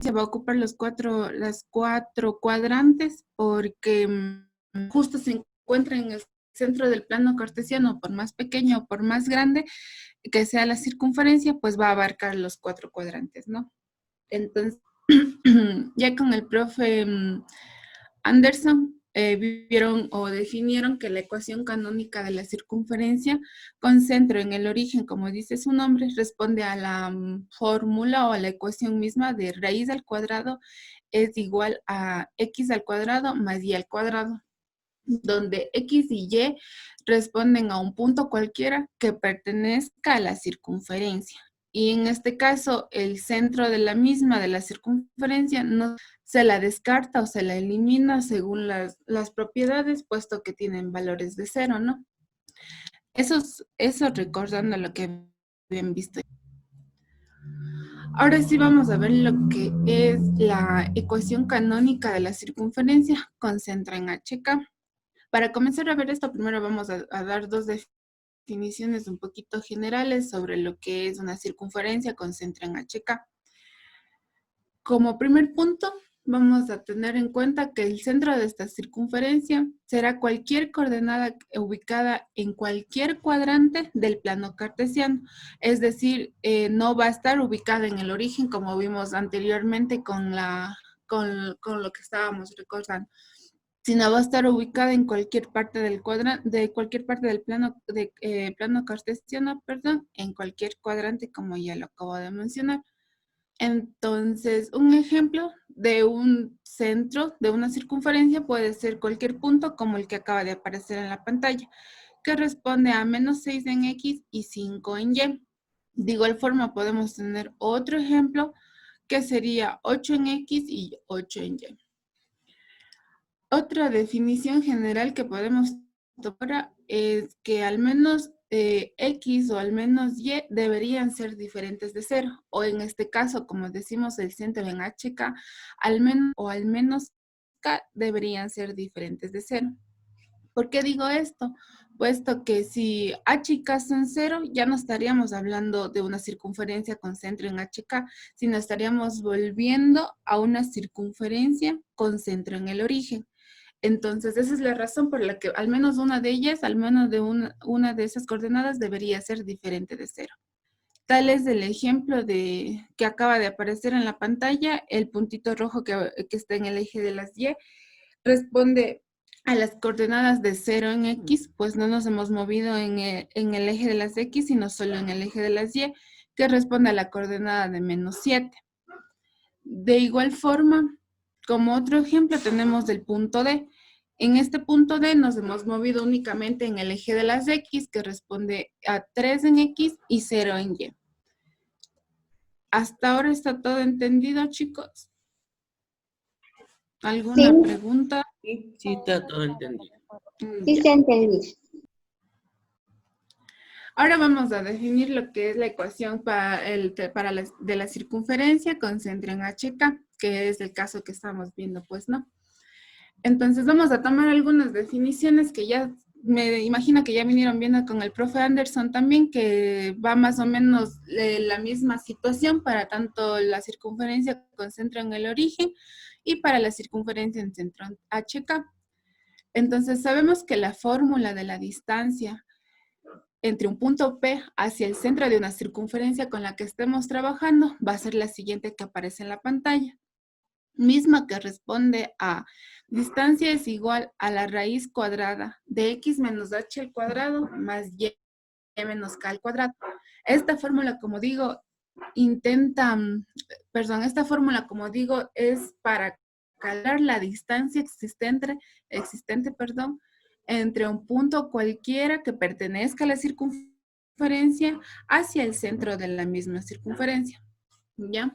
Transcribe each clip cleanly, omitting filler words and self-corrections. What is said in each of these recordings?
se va a ocupar las cuatro cuadrantes porque justo se encuentra en el centro del plano cartesiano, por más pequeño o por más grande que sea la circunferencia, pues va a abarcar los cuatro cuadrantes, ¿no? Entonces, ya con el profe Anderson, vieron o definieron que la ecuación canónica de la circunferencia con centro en el origen, como dice su nombre, responde a la fórmula o a la ecuación misma de raíz al cuadrado es igual a x al cuadrado más y al cuadrado, donde x y y responden a un punto cualquiera que pertenezca a la circunferencia. Y en este caso, el centro de la misma, de la circunferencia, no se la descarta o se la elimina según las propiedades, puesto que tienen valores de cero, ¿no? Eso recordando lo que habían visto. Ahora sí vamos a ver lo que es la ecuación canónica de la circunferencia con centro en HK. Para comenzar a ver esto, primero vamos a dar dos definiciones un poquito generales sobre lo que es una circunferencia con centro en HK. Como primer punto, vamos a tener en cuenta que el centro de esta circunferencia será cualquier coordenada ubicada en cualquier cuadrante del plano cartesiano. Es decir, no va a estar ubicada en el origen como vimos anteriormente con lo que estábamos recordando, sino va a estar ubicada en cualquier parte del plano cartesiano, perdón, en cualquier cuadrante, como ya lo acabo de mencionar. Entonces, un ejemplo de un centro de una circunferencia puede ser cualquier punto como el que acaba de aparecer en la pantalla, que responde a menos 6 en X y 5 en Y. De igual forma, podemos tener otro ejemplo que sería 8 en X y 8 en Y. Otra definición general que podemos tomar es que al menos X o al menos Y deberían ser diferentes de cero. O en este caso, como decimos el centro en HK, al menos K deberían ser diferentes de cero. ¿Por qué digo esto? Puesto que si H y K son cero, ya no estaríamos hablando de una circunferencia con centro en HK, sino estaríamos volviendo a una circunferencia con centro en el origen. Entonces, esa es la razón por la que al menos una de ellas, al menos de una de esas coordenadas debería ser diferente de cero. Tal es el ejemplo que acaba de aparecer en la pantalla, el puntito rojo que está en el eje de las Y, responde a las coordenadas de 0 en X, pues no nos hemos movido en el eje de las X, sino solo en el eje de las Y, que responde a la coordenada de menos 7. De igual forma, como otro ejemplo, tenemos el punto D. En este punto D nos hemos movido únicamente en el eje de las X, que responde a 3 en X y 0 en Y. ¿Hasta ahora está todo entendido, chicos? ¿Alguna Sí, pregunta? Sí, está todo entendido. sí Ya. se entendí. Ahora vamos a definir lo que es la ecuación de la circunferencia con centro en HK, que es el caso que estamos viendo, pues, ¿no? Entonces vamos a tomar algunas definiciones que ya me imagino que ya vinieron viendo con el profe Anderson también, que va más o menos la misma situación para tanto la circunferencia con centro en el origen y para la circunferencia en centro HK. Entonces sabemos que la fórmula de la distancia entre un punto P hacia el centro de una circunferencia con la que estemos trabajando va a ser la siguiente que aparece en la pantalla. Misma que responde a distancia es igual a la raíz cuadrada de x menos h al cuadrado más y menos k al cuadrado. Esta fórmula, como digo, esta fórmula, como digo, es para calcular la distancia existente, entre un punto cualquiera que pertenezca a la circunferencia hacia el centro de la misma circunferencia. ¿Ya?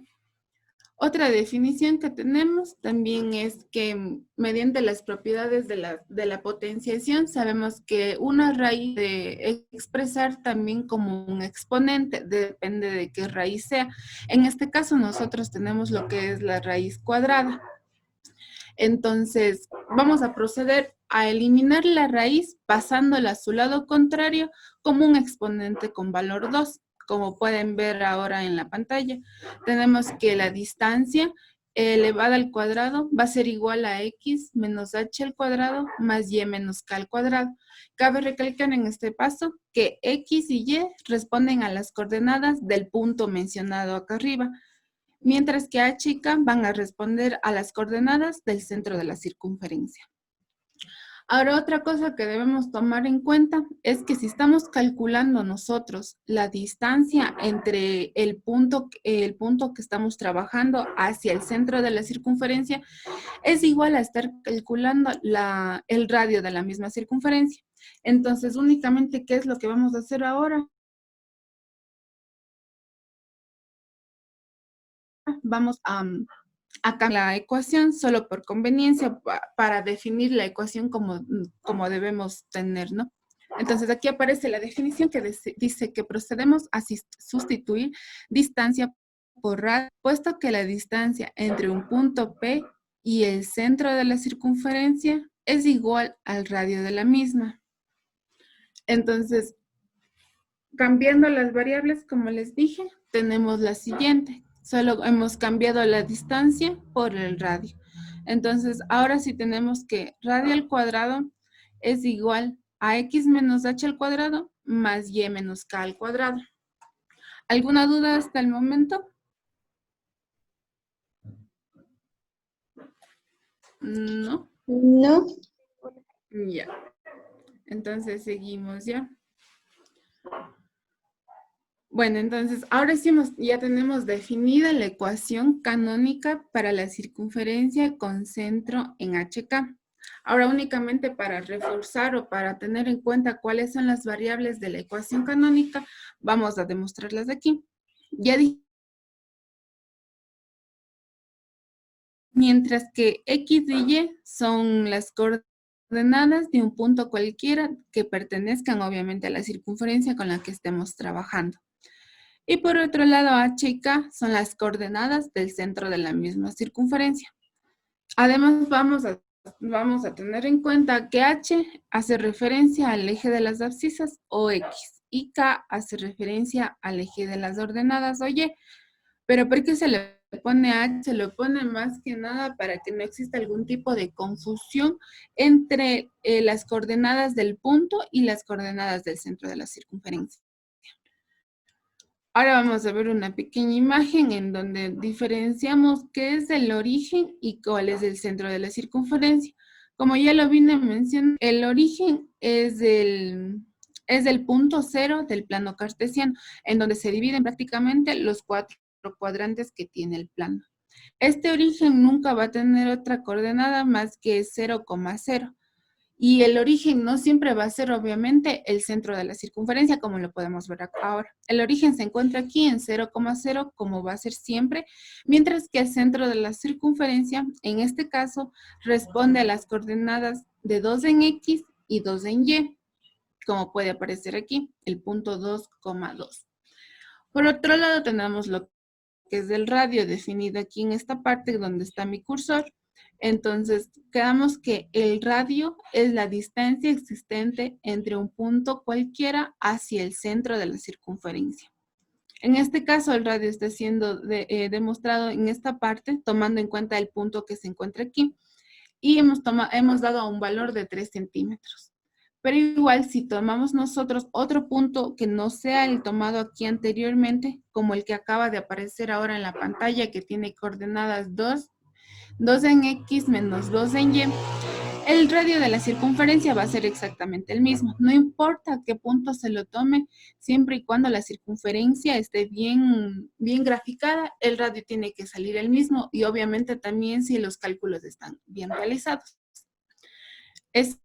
Otra definición que tenemos también es que mediante las propiedades de la potenciación sabemos que una raíz de expresar también como un exponente, depende de qué raíz sea. En este caso nosotros tenemos lo que es la raíz cuadrada. Entonces vamos a proceder a eliminar la raíz pasándola a su lado contrario como un exponente con valor 2. Como pueden ver ahora en la pantalla, tenemos que la distancia elevada al cuadrado va a ser igual a x menos h al cuadrado más y menos k al cuadrado. Cabe recalcar en este paso que x y y responden a las coordenadas del punto mencionado acá arriba, mientras que h y k van a responder a las coordenadas del centro de la circunferencia. Ahora, otra cosa que debemos tomar en cuenta es que si estamos calculando nosotros la distancia entre el punto que estamos trabajando hacia el centro de la circunferencia, es igual a estar calculando el radio de la misma circunferencia. Entonces, únicamente, ¿qué es lo que vamos a hacer ahora? Vamos a cambiar la ecuación solo por conveniencia para definir la ecuación como debemos tener, ¿no? Entonces aquí aparece la definición que dice que procedemos a sustituir distancia por radio, puesto que la distancia entre un punto P y el centro de la circunferencia es igual al radio de la misma. Entonces, cambiando las variables, como les dije, tenemos la siguiente. Solo hemos cambiado la distancia por el radio. Entonces, ahora sí tenemos que radio al cuadrado es igual a x menos h al cuadrado más y menos k al cuadrado. ¿Alguna duda hasta el momento? ¿No? No. Ya. Entonces, seguimos ya. Bueno, entonces ahora sí ya tenemos definida la ecuación canónica para la circunferencia con centro en HK. Ahora únicamente para reforzar o para tener en cuenta cuáles son las variables de la ecuación canónica, vamos a demostrarlas aquí. Ya dije, mientras que X y Y son las coordenadas de un punto cualquiera que pertenezcan obviamente a la circunferencia con la que estemos trabajando. Y por otro lado, h y k son las coordenadas del centro de la misma circunferencia. Además, vamos a tener en cuenta que h hace referencia al eje de las abscisas o x, y k hace referencia al eje de las ordenadas o y. Pero ¿por qué se le pone h? Se lo pone más que nada para que no exista algún tipo de confusión entre las coordenadas del punto y las coordenadas del centro de la circunferencia. Ahora vamos a ver una pequeña imagen en donde diferenciamos qué es el origen y cuál es el centro de la circunferencia. Como ya lo vine mencionando, el origen es el punto cero del plano cartesiano, en donde se dividen prácticamente los 4 cuadrantes que tiene el plano. Este origen nunca va a tener otra coordenada más que 0,0. Y el origen no siempre va a ser, obviamente, el centro de la circunferencia, como lo podemos ver acá ahora. El origen se encuentra aquí en 0,0, como va a ser siempre, mientras que el centro de la circunferencia, en este caso, responde a las coordenadas de 2 en X y 2 en Y, como puede aparecer aquí, el punto 2,2. Por otro lado, tenemos lo que es el radio, definido aquí en esta parte donde está mi cursor. Entonces, quedamos que el radio es la distancia existente entre un punto cualquiera hacia el centro de la circunferencia. En este caso, el radio está siendo demostrado en esta parte, tomando en cuenta el punto que se encuentra aquí, y hemos dado un valor de 3 centímetros. Pero igual, si tomamos nosotros otro punto que no sea el tomado aquí anteriormente, como el que acaba de aparecer ahora en la pantalla, que tiene coordenadas 2 en X menos 2 en Y, el radio de la circunferencia va a ser exactamente el mismo. No importa qué punto se lo tome, siempre y cuando la circunferencia esté bien graficada, el radio tiene que salir el mismo, y obviamente también si los cálculos están bien realizados. Es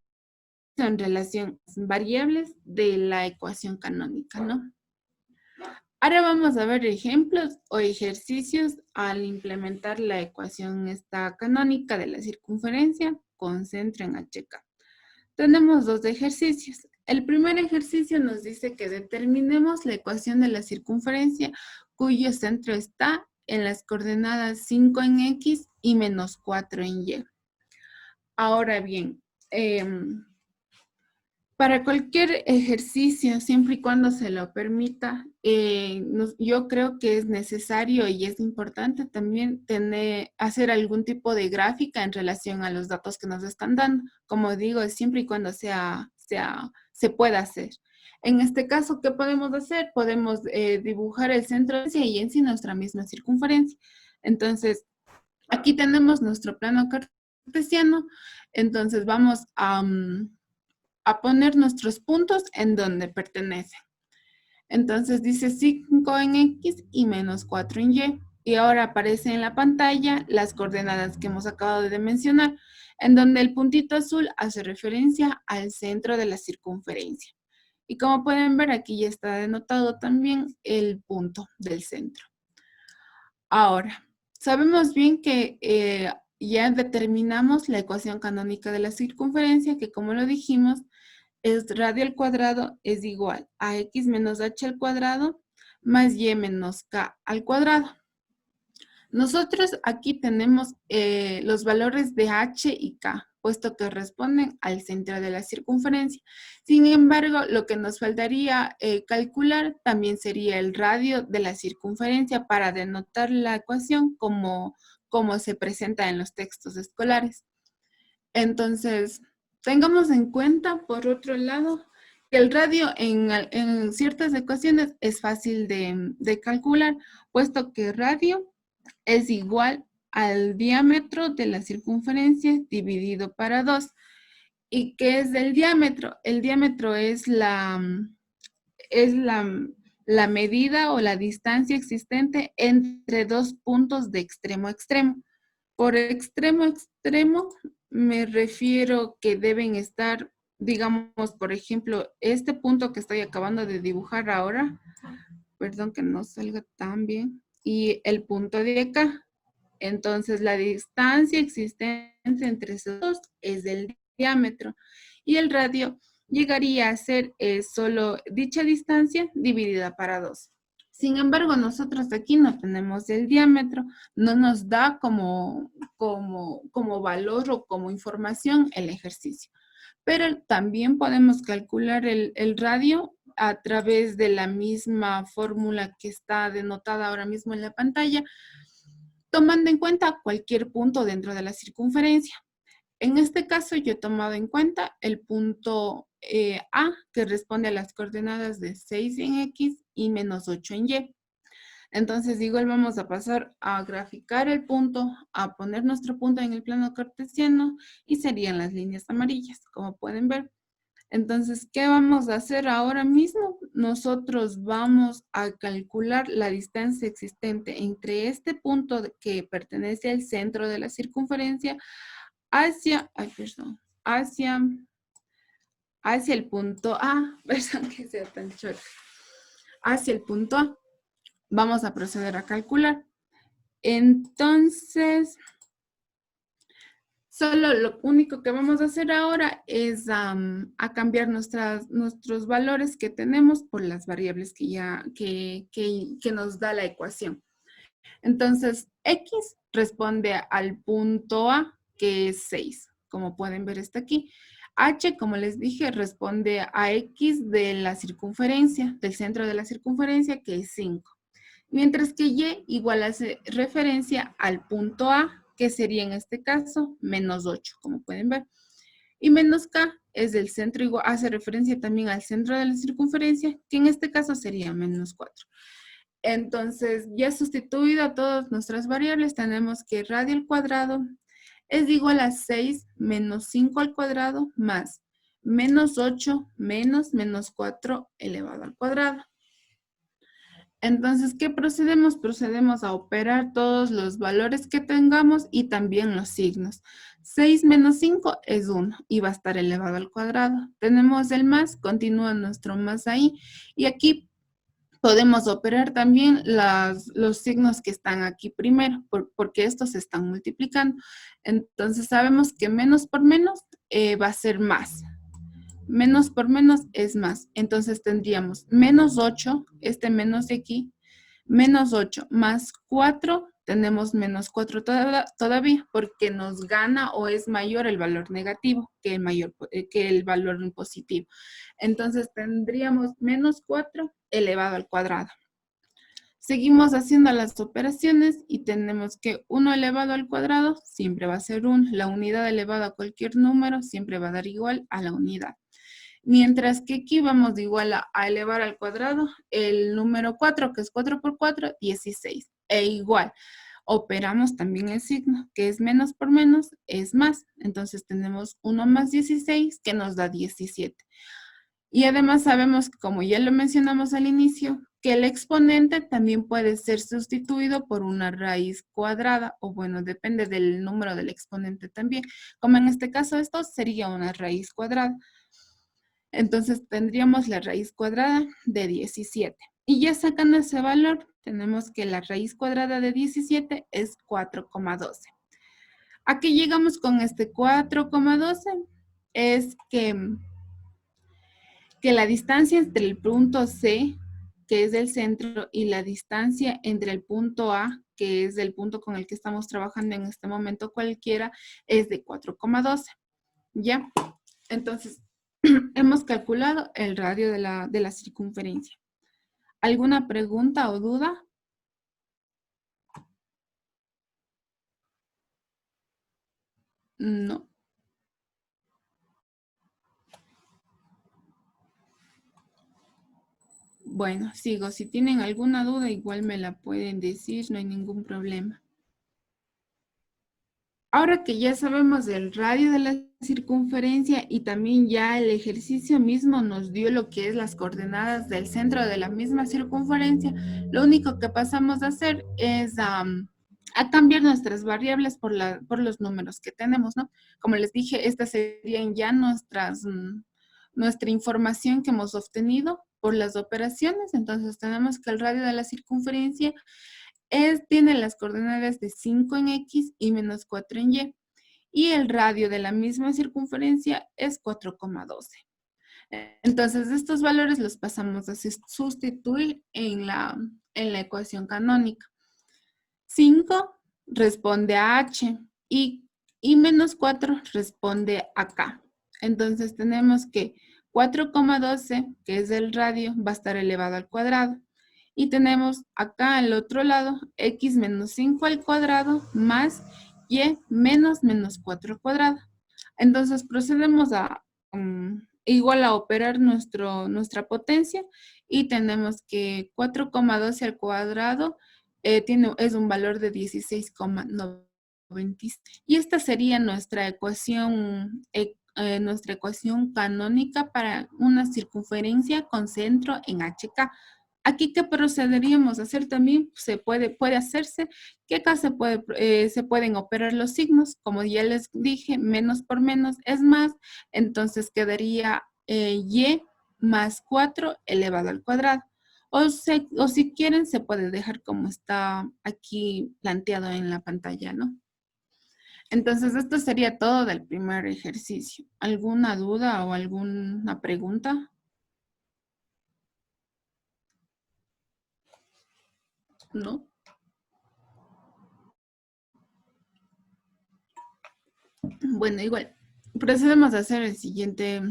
en relación a variables de la ecuación canónica, ¿no? Ahora vamos a ver ejemplos o ejercicios al implementar la ecuación esta canónica de la circunferencia con centro en HK. Tenemos 2 ejercicios. El primer ejercicio nos dice que determinemos la ecuación de la circunferencia cuyo centro está en las coordenadas 5 en X y menos 4 en Y. Ahora bien, Para cualquier ejercicio, siempre y cuando se lo permita, yo creo que es necesario y es importante también hacer algún tipo de gráfica en relación a los datos que nos están dando. Como digo, siempre y cuando se pueda hacer. En este caso, ¿qué podemos hacer? Podemos dibujar el centro y en sí nuestra misma circunferencia. Entonces, aquí tenemos nuestro plano cartesiano. Entonces, vamos a poner nuestros puntos en donde pertenecen. Entonces dice 5 en X y menos 4 en Y. Y ahora aparece en la pantalla las coordenadas que hemos acabado de mencionar, en donde el puntito azul hace referencia al centro de la circunferencia. Y como pueden ver, aquí ya está denotado también el punto del centro. Ahora, sabemos bien que ya determinamos la ecuación canónica de la circunferencia, que como lo dijimos, es radio al cuadrado es igual a x menos h al cuadrado más y menos k al cuadrado. Nosotros aquí tenemos los valores de h y k, puesto que responden al centro de la circunferencia. Sin embargo, lo que nos faltaría calcular también sería el radio de la circunferencia para denotar la ecuación como se presenta en los textos escolares. Entonces, tengamos en cuenta, por otro lado, que el radio en ciertas ecuaciones es fácil de calcular, puesto que radio es igual al diámetro de la circunferencia dividido para 2. ¿Y qué es el diámetro? El diámetro es la medida o la distancia existente entre dos puntos de extremo a extremo. Por extremo a extremo me refiero que deben estar, digamos, por ejemplo, este punto que estoy acabando de dibujar ahora, perdón que no salga tan bien, y el punto de acá. Entonces, la distancia existente entre esos dos es el diámetro y el radio llegaría a ser solo dicha distancia dividida para 2. Sin embargo, nosotros aquí no tenemos el diámetro, no nos da como valor o como información el ejercicio. Pero también podemos calcular el radio a través de la misma fórmula que está denotada ahora mismo en la pantalla, tomando en cuenta cualquier punto dentro de la circunferencia. En este caso, yo he tomado en cuenta el punto A, que responde a las coordenadas de 6 en X y menos 8 en Y. Entonces, igual vamos a pasar a graficar el punto, a poner nuestro punto en el plano cartesiano y serían las líneas amarillas, como pueden ver. Entonces, ¿qué vamos a hacer ahora mismo? Nosotros vamos a calcular la distancia existente entre este punto que pertenece al centro de la circunferencia hacia el punto A, perdón que sea tan chorro, hacia el punto A. Vamos a proceder a calcular. Entonces, solo lo único que vamos a hacer ahora es a cambiar nuestros valores que tenemos por las variables que nos da la ecuación. Entonces, X responde al punto A, que es 6, como pueden ver está aquí. H, como les dije, responde a X de la circunferencia, del centro de la circunferencia, que es 5. Mientras que Y igual hace referencia al punto A, que sería en este caso menos 8, como pueden ver. Y menos K es del centro, igual hace referencia también al centro de la circunferencia, que en este caso sería menos 4. Entonces, ya sustituido a todas nuestras variables, tenemos que radio al cuadrado es igual a 6 menos 5 al cuadrado más menos 8 menos 4 elevado al cuadrado. Entonces, ¿qué procedemos? Procedemos a operar todos los valores que tengamos y también los signos. 6 menos 5 es 1 y va a estar elevado al cuadrado. Tenemos el más, continúa nuestro más ahí. Y aquí podemos operar también los signos que están aquí primero, porque estos se están multiplicando. Entonces, sabemos que menos por menos va a ser más. Menos por menos es más. Entonces tendríamos menos 8, este menos de aquí, menos 8 más 4 tenemos menos 4 todavía porque nos gana o es mayor el valor negativo que el valor positivo. Entonces tendríamos menos 4 elevado al cuadrado. Seguimos haciendo las operaciones y tenemos que 1 elevado al cuadrado siempre va a ser 1. La unidad elevada a cualquier número siempre va a dar igual a la unidad. Mientras que aquí vamos de igual a elevar al cuadrado el número 4, que es 4 por 4, 16. E igual, operamos también el signo, que es menos por menos, es más. Entonces tenemos 1 más 16, que nos da 17. Y además sabemos, como ya lo mencionamos al inicio, que el exponente también puede ser sustituido por una raíz cuadrada, o bueno, depende del número del exponente también. Como en este caso esto sería una raíz cuadrada. Entonces tendríamos la raíz cuadrada de 17. Y ya sacando ese valor, tenemos que la raíz cuadrada de 17 es 4,12. ¿A qué llegamos con este 4,12? Es que la distancia entre el punto C, que es el centro, y la distancia entre el punto A, que es el punto con el que estamos trabajando en este momento cualquiera, es de 4,12. ¿Ya? Entonces, hemos calculado el radio de la circunferencia. ¿Alguna pregunta o duda? No. Bueno, sigo. Si tienen alguna duda, igual me la pueden decir, no hay ningún problema. Ahora que ya sabemos el radio de la circunferencia y también ya el ejercicio mismo nos dio lo que es las coordenadas del centro de la misma circunferencia, lo único que pasamos a hacer es a cambiar nuestras variables por los números que tenemos, ¿no? Como les dije, estas serían ya nuestra información que hemos obtenido por las operaciones. Entonces tenemos que el radio de la circunferencia tiene las coordenadas de 5 en X y menos 4 en Y. Y el radio de la misma circunferencia es 4,12. Entonces, estos valores los pasamos a sustituir en la ecuación canónica. 5 responde a H y menos 4 responde a K. Entonces, tenemos que 4,12, que es el radio, va a estar elevado al cuadrado. Y tenemos acá al otro lado, x menos 5 al cuadrado más y menos 4 al cuadrado. Entonces procedemos a igual a operar nuestra potencia y tenemos que 4,12 al cuadrado es un valor de 16,90. Y esta sería nuestra ecuación canónica para una circunferencia con centro en HK. Aquí, ¿qué procederíamos a hacer también? Puede hacerse que acá se pueden operar los signos. Como ya les dije, menos por menos es más. Entonces quedaría y más 4 elevado al cuadrado. O si quieren, se puede dejar como está aquí planteado en la pantalla, ¿no? Entonces, esto sería todo del primer ejercicio. ¿Alguna duda o alguna pregunta? ¿No? Bueno, igual, procedemos a hacer el siguiente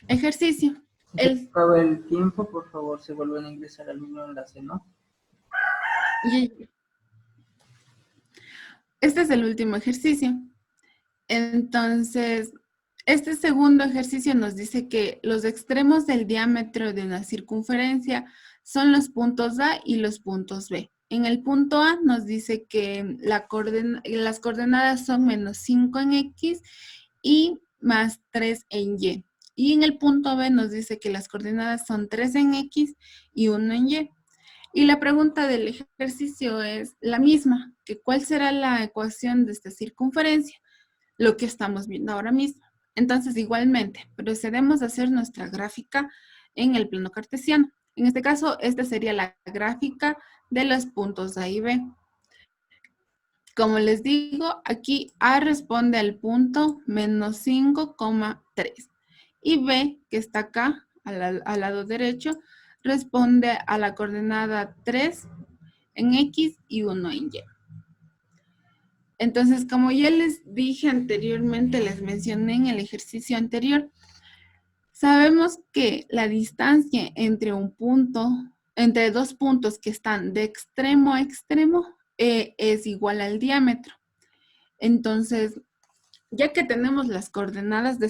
ejercicio. Acaba el tiempo, por favor, se vuelven a ingresar al mismo enlace, ¿no? Este es el último ejercicio. Entonces, este segundo ejercicio nos dice que los extremos del diámetro de una circunferencia son los puntos A y los puntos B. En el punto A nos dice que las coordenadas son menos 5 en X y más 3 en Y. Y en el punto B nos dice que las coordenadas son 3 en X y 1 en Y. Y la pregunta del ejercicio es la misma, que ¿cuál será la ecuación de esta circunferencia? Lo que estamos viendo ahora mismo. Entonces, igualmente, procedemos a hacer nuestra gráfica en el plano cartesiano. En este caso, esta sería la gráfica de los puntos A y B. Como les digo, aquí A responde al punto menos 5,3 y B, que está acá, al lado derecho, responde a la coordenada 3 en X y 1 en Y. Entonces, como ya les dije anteriormente, les mencioné en el ejercicio anterior, sabemos que la distancia entre entre dos puntos que están de extremo a extremo, es igual al diámetro. Entonces, ya que tenemos las coordenadas de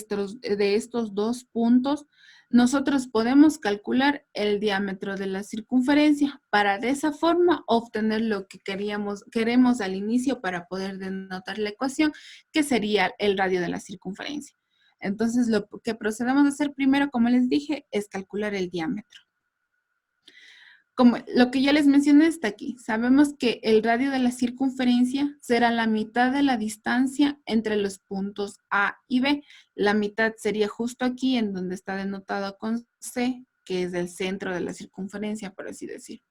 estos dos puntos, nosotros podemos calcular el diámetro de la circunferencia para de esa forma obtener lo que queremos al inicio para poder denotar la ecuación, que sería el radio de la circunferencia. Entonces, lo que procedemos a hacer primero, como les dije, es calcular el diámetro. Como lo que ya les mencioné está aquí. Sabemos que el radio de la circunferencia será la mitad de la distancia entre los puntos A y B. La mitad sería justo aquí en donde está denotado con C, que es el centro de la circunferencia, por así decir.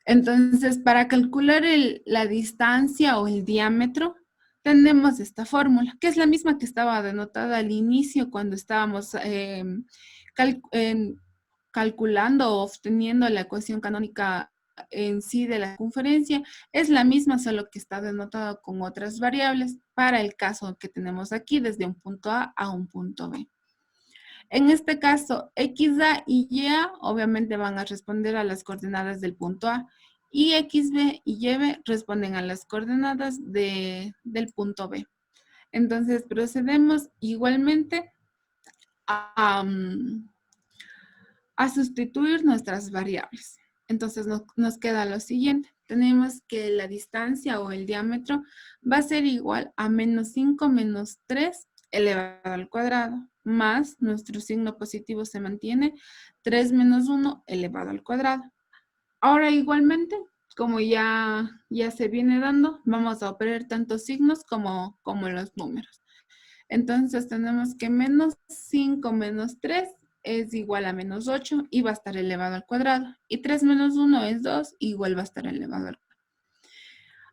Entonces, para calcular la distancia o el diámetro, tenemos esta fórmula, que es la misma que estaba denotada al inicio cuando estábamos calculando o obteniendo la ecuación canónica en sí de la circunferencia. Es la misma, solo que está denotada con otras variables para el caso que tenemos aquí, desde un punto A un punto B. En este caso, XA y YA obviamente van a responder a las coordenadas del punto A, y XB y YB responden a las coordenadas del punto B. Entonces procedemos igualmente a sustituir nuestras variables. Entonces nos queda lo siguiente. Tenemos que la distancia o el diámetro va a ser igual a menos 5 menos 3 elevado al cuadrado, más nuestro signo positivo se mantiene, 3 menos 1 elevado al cuadrado. Ahora igualmente, como ya se viene dando, vamos a operar tanto signos como los números. Entonces tenemos que menos 5 menos 3 es igual a menos 8 y va a estar elevado al cuadrado. Y 3 menos 1 es 2, igual va a estar elevado al cuadrado.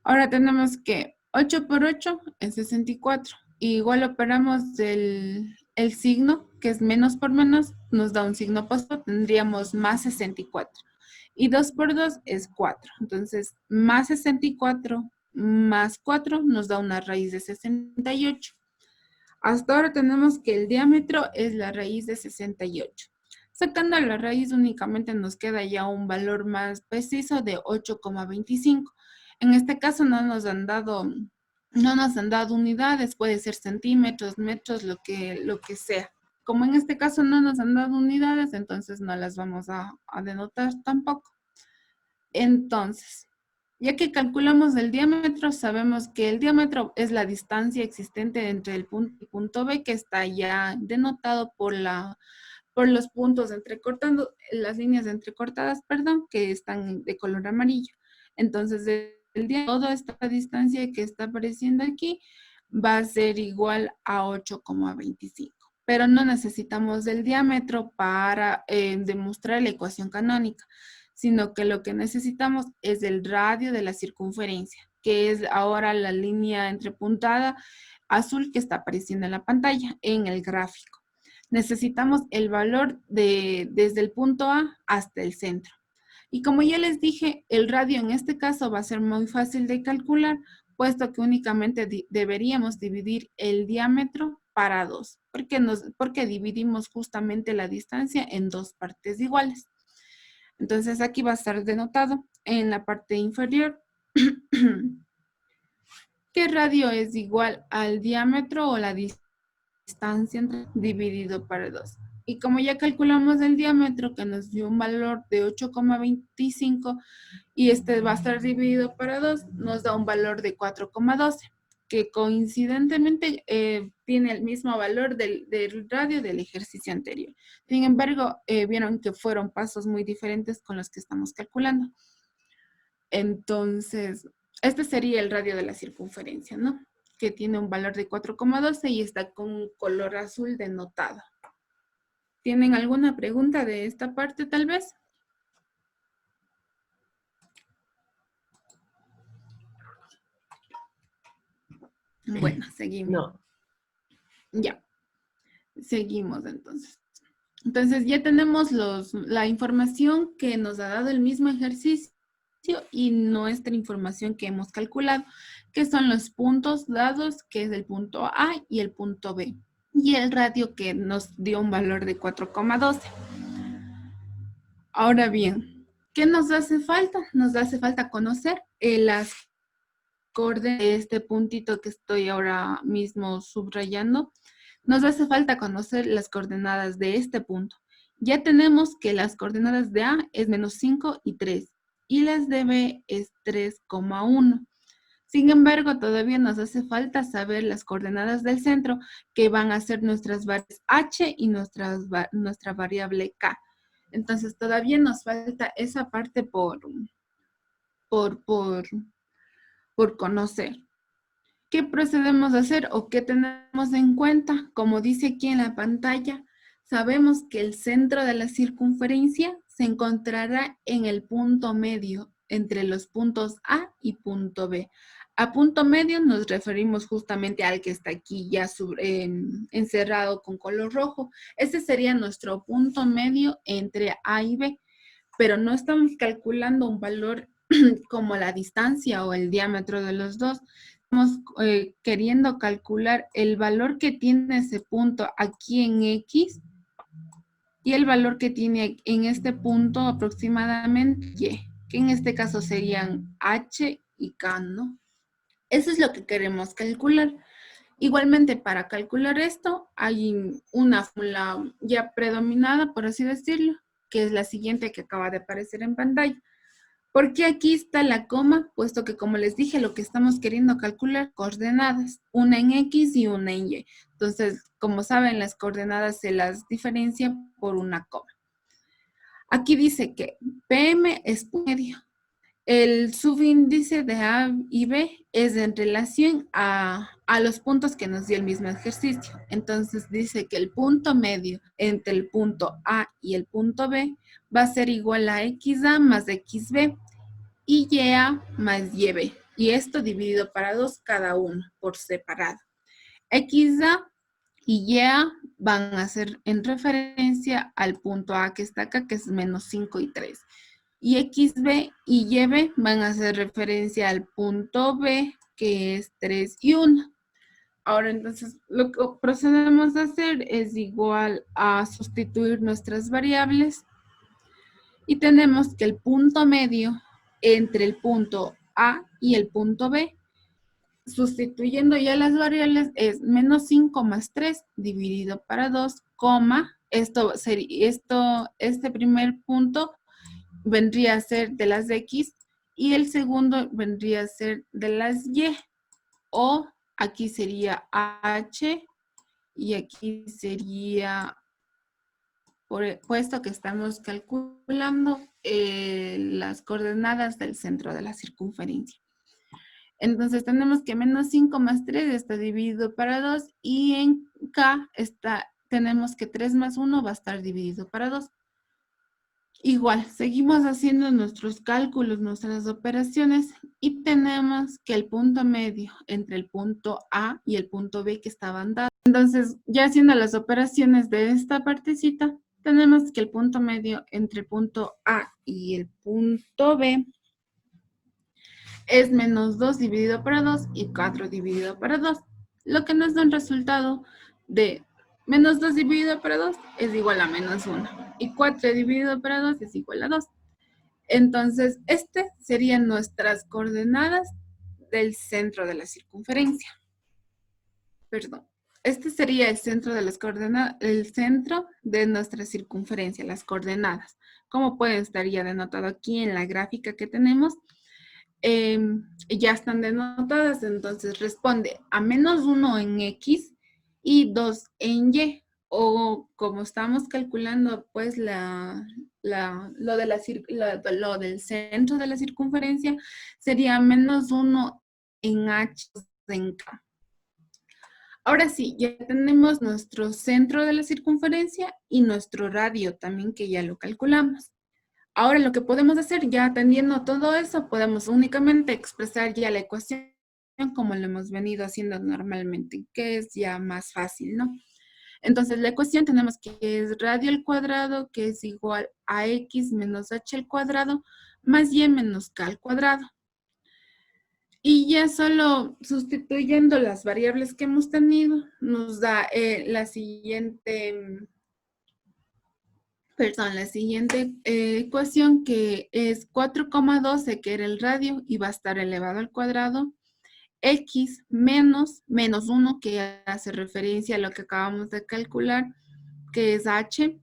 Ahora tenemos que 8 por 8 es 64. Y igual operamos el signo, que es menos por menos, nos da un signo opuesto, tendríamos más 64. Y 2 por 2 es 4. Entonces, más 64 más 4 nos da una raíz de 68. Hasta ahora tenemos que el diámetro es la raíz de 68. Sacando la raíz únicamente nos queda ya un valor más preciso de 8,25. En este caso no nos han dado unidades, puede ser centímetros, metros, lo que sea. Como en este caso no nos han dado unidades, entonces no las vamos a denotar tampoco. Entonces, ya que calculamos el diámetro, sabemos que el diámetro es la distancia existente entre el punto y punto B, que está ya denotado por los puntos entrecortando, las líneas entrecortadas, perdón, que están de color amarillo. Entonces, toda esta distancia que está apareciendo aquí va a ser igual a 8,25. Pero no necesitamos el diámetro para demostrar la ecuación canónica, sino que lo que necesitamos es el radio de la circunferencia, que es ahora la línea entrepuntada azul que está apareciendo en la pantalla, en el gráfico. Necesitamos el valor desde el punto A hasta el centro. Y como ya les dije, el radio en este caso va a ser muy fácil de calcular, puesto que únicamente deberíamos dividir el diámetro para 2, porque dividimos justamente la distancia en dos partes iguales. Entonces aquí va a estar denotado en la parte inferior que radio es igual al diámetro o la distancia dividido por 2. Y como ya calculamos el diámetro que nos dio un valor de 8,25 y este va a estar dividido por 2, nos da un valor de 4,12, que coincidentemente tiene el mismo valor del radio del ejercicio anterior. Sin embargo, vieron que fueron pasos muy diferentes con los que estamos calculando. Entonces, este sería el radio de la circunferencia, ¿no? Que tiene un valor de 4,12 y está con un color azul denotado. ¿Tienen alguna pregunta de esta parte tal vez? Bueno, seguimos. No. Ya, seguimos entonces. Entonces ya tenemos la información que nos ha dado el mismo ejercicio y nuestra información que hemos calculado, que son los puntos dados, que es el punto A y el punto B, y el radio que nos dio un valor de 4,12. Ahora bien, ¿qué nos hace falta? Nos hace falta conocer las coordenadas de este puntito que estoy ahora mismo subrayando. Nos hace falta conocer las coordenadas de este punto. Ya tenemos que las coordenadas de A es -5 y 3 y las de B es 3,1. Sin embargo, todavía nos hace falta saber las coordenadas del centro, que van a ser nuestras variables h y nuestra variable k. Entonces, todavía nos falta esa parte por conocer. ¿Qué procedemos a hacer o qué tenemos en cuenta? Como dice aquí en la pantalla, sabemos que el centro de la circunferencia se encontrará en el punto medio entre los puntos A y punto B. A punto medio nos referimos justamente al que está aquí ya encerrado con color rojo. Ese sería nuestro punto medio entre A y B, pero no estamos calculando un valor como la distancia o el diámetro de los dos. Estamos queriendo calcular el valor que tiene ese punto aquí en X y el valor que tiene en este punto aproximadamente Y, que en este caso serían H y K, ¿no? Eso es lo que queremos calcular. Igualmente, para calcular esto, hay una fórmula ya predominada, por así decirlo, que es la siguiente que acaba de aparecer en pantalla. ¿Por qué aquí está la coma? Puesto que, como les dije, lo que estamos queriendo calcular, coordenadas, una en X y una en Y. Entonces, como saben, las coordenadas se las diferencia por una coma. Aquí dice que PM es medio. El subíndice de A y B es en relación a los puntos que nos dio el mismo ejercicio. Entonces dice que el punto medio entre el punto A y el punto B va a ser igual a XA más XB y YA más YB. Y esto dividido para 2 cada uno por separado. XA y YA van a ser en referencia al punto A que está acá, que es -5 y 3. Y XB y YB van a hacer referencia al punto B, que es 3 y 1. Ahora, entonces, lo que procedemos a hacer es igual a sustituir nuestras variables y tenemos que el punto medio entre el punto A y el punto B, sustituyendo ya las variables, es -5 más 3 dividido para 2, este primer punto vendría a ser de las X y el segundo vendría a ser de las Y, o aquí sería H y aquí sería, puesto que estamos calculando las coordenadas del centro de la circunferencia. Entonces tenemos que -5 más 3 está dividido para 2 y en K tenemos que 3 más 1 va a estar dividido para 2. Igual, seguimos haciendo nuestros cálculos, nuestras operaciones y tenemos que el punto medio entre el punto A y el punto B que estaban dados. Entonces, ya haciendo las operaciones de esta partecita, tenemos que el punto medio entre el punto A y el punto B es -2 dividido para 2 y 4 dividido para 2, lo que nos da un resultado de -2 dividido para 2 es igual a -1 y 4 dividido para 2 es igual a 2. Entonces, serían nuestras coordenadas del centro de la circunferencia. Perdón. Este sería el centro de las coordenadas, el centro de nuestra circunferencia, las coordenadas. Como pueden estar ya denotado aquí en la gráfica que tenemos, ya están denotadas, entonces responde a -1 en X y 2 en Y, o como estamos calculando pues lo del centro de la circunferencia, sería -1 en H en K. Ahora sí, ya tenemos nuestro centro de la circunferencia y nuestro radio también, que ya lo calculamos. Ahora lo que podemos hacer, ya atendiendo todo eso, podemos únicamente expresar ya la ecuación como lo hemos venido haciendo normalmente, que es ya más fácil, ¿no? Entonces la ecuación tenemos que es radio al cuadrado, que es igual a x menos h al cuadrado, más y menos k al cuadrado. Y ya solo sustituyendo las variables que hemos tenido, nos da la siguiente ecuación, que es 4,12, que era el radio, y va a estar elevado al cuadrado, x menos 1, que hace referencia a lo que acabamos de calcular, que es h,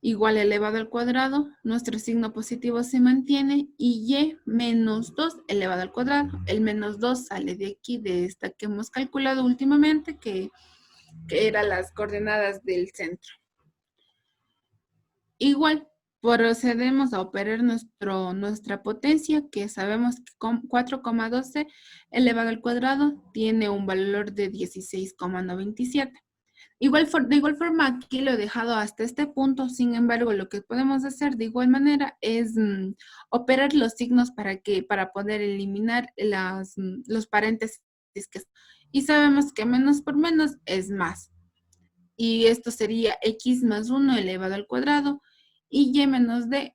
igual elevado al cuadrado, nuestro signo positivo se mantiene, y y menos 2 elevado al cuadrado. El menos 2 sale de aquí, de esta que hemos calculado últimamente, que eran las coordenadas del centro. Igual, procedemos a operar nuestra potencia, que sabemos que con 4,12 elevado al cuadrado tiene un valor de 16,97. De igual forma, aquí lo he dejado hasta este punto. Sin embargo, lo que podemos hacer de igual manera es operar los signos para poder eliminar los paréntesis. Y sabemos que menos por menos es más. Y esto sería x más 1 elevado al cuadrado y y menos 2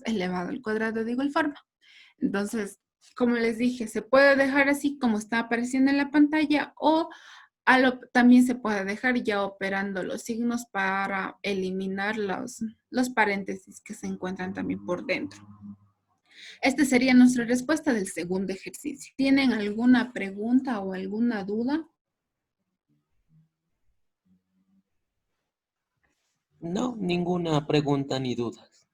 elevado al cuadrado de igual forma. Entonces, como les dije, se puede dejar así como está apareciendo en la pantalla, o también se puede dejar ya operando los signos para eliminar los paréntesis que se encuentran también por dentro. Esta sería nuestra respuesta del segundo ejercicio. ¿Tienen alguna pregunta o alguna duda? No, ninguna pregunta ni dudas.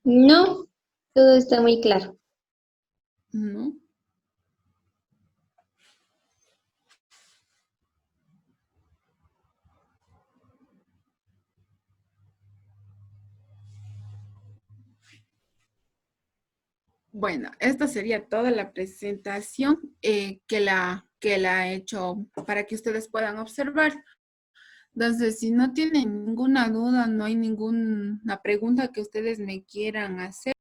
No, todo está muy claro. ¿No? Bueno, esta sería toda la presentación que la he hecho para que ustedes puedan observar. Entonces, si no tienen ninguna duda, no hay ninguna pregunta que ustedes me quieran hacer,